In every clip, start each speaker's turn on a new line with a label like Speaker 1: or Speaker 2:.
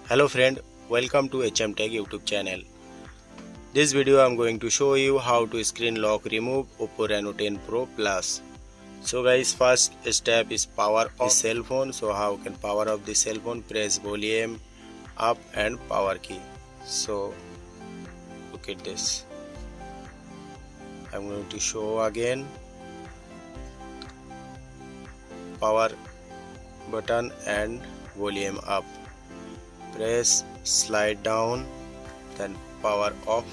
Speaker 1: Hello friend, welcome to HM Tech YouTube channel. This video I am going to show you how to screen lock remove Oppo Reno 10 Pro Plus. So guys, first step is power off the cell phone. So how can power off the cell phone? Press volume up and power key. So look at this. I am going to show again. Power button and volume up. Press slide down, then power off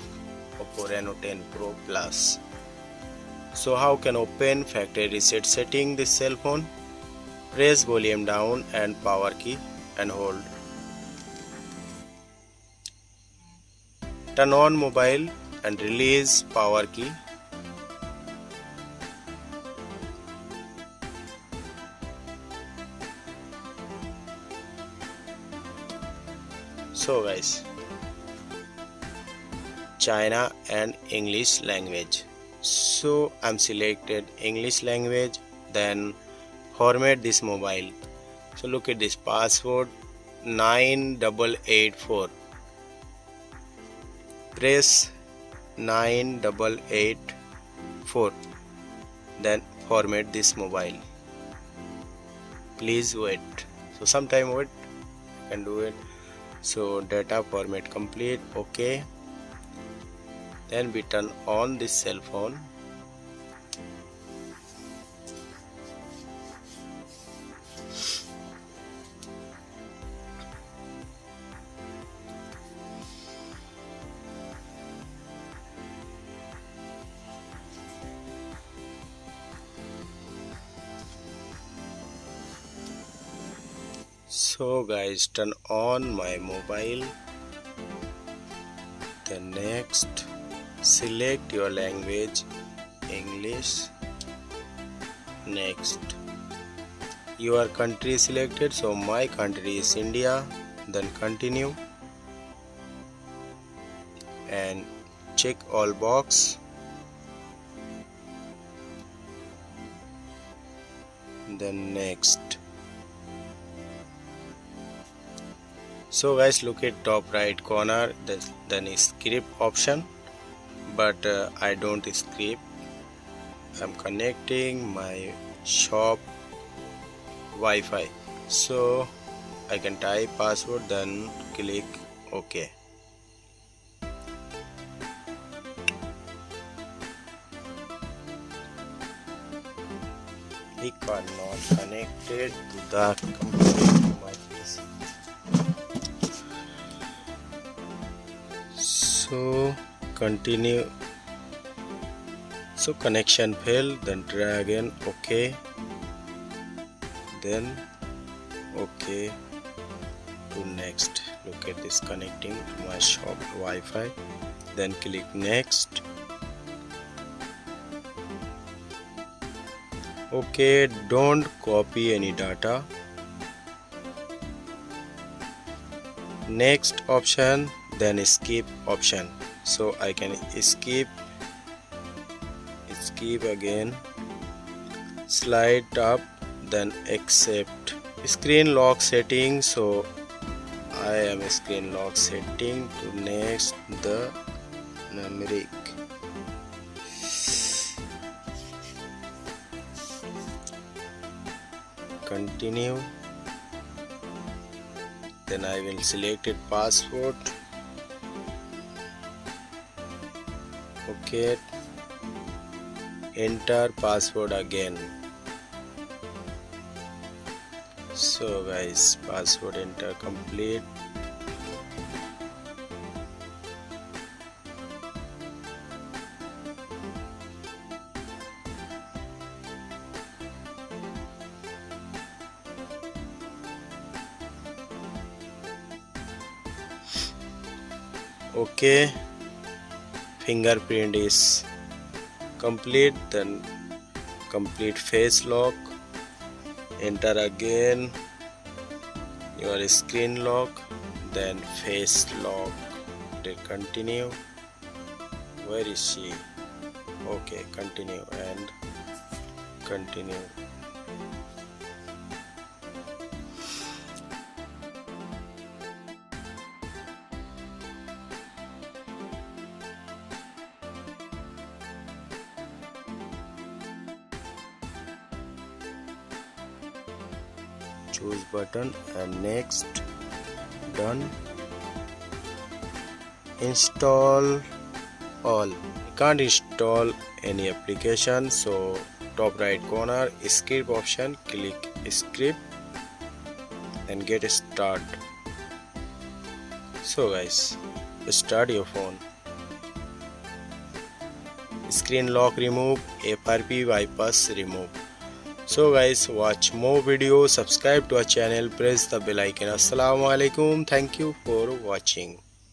Speaker 1: Oppo Reno 10 Pro Plus. So how can open factory reset setting this cell phone? Press volume down and power key and hold. Turn on mobile and release power key. So guys, China and English language. So I'm selected English language, then format this mobile. So look at this password 9884. Press 9884, then format this mobile. Please wait. So sometime wait, you can do it. So data format complete. Okay, then we turn on this cell phone. So guys, turn on my mobile. Then next, select your language, English. Next, your country selected, so my country is India. Then continue and check all box. Then next. So guys, look at top right corner, then is script option, but I don't script. I'm connecting my shop Wi-Fi, so I can type password, then click OK. It are not connected to the computer to my PC. So continue. So connection failed, then try again. OK, then OK to next. Look at this, connecting to my shop Wi-Fi, then click next. OK, don't copy any data. Next option, then skip option. So I can skip again, slide up, then accept. Screen lock setting, so I am screen lock setting to next the numeric. Continue, then I will select it password. Okay, enter password again. So guys, password enter complete. Okay, fingerprint is complete, then complete face lock. Enter again your screen lock, then face lock. Then continue. Where is she? Okay, continue and continue. choose button and next, done. Install all. I can't install any application, so top right corner script option, click script and get start. So guys, start your phone. Screen lock remove, FRP bypass remove. So guys, watch more videos, subscribe to our channel, press the bell icon. Assalamu alaikum. Thank you for watching.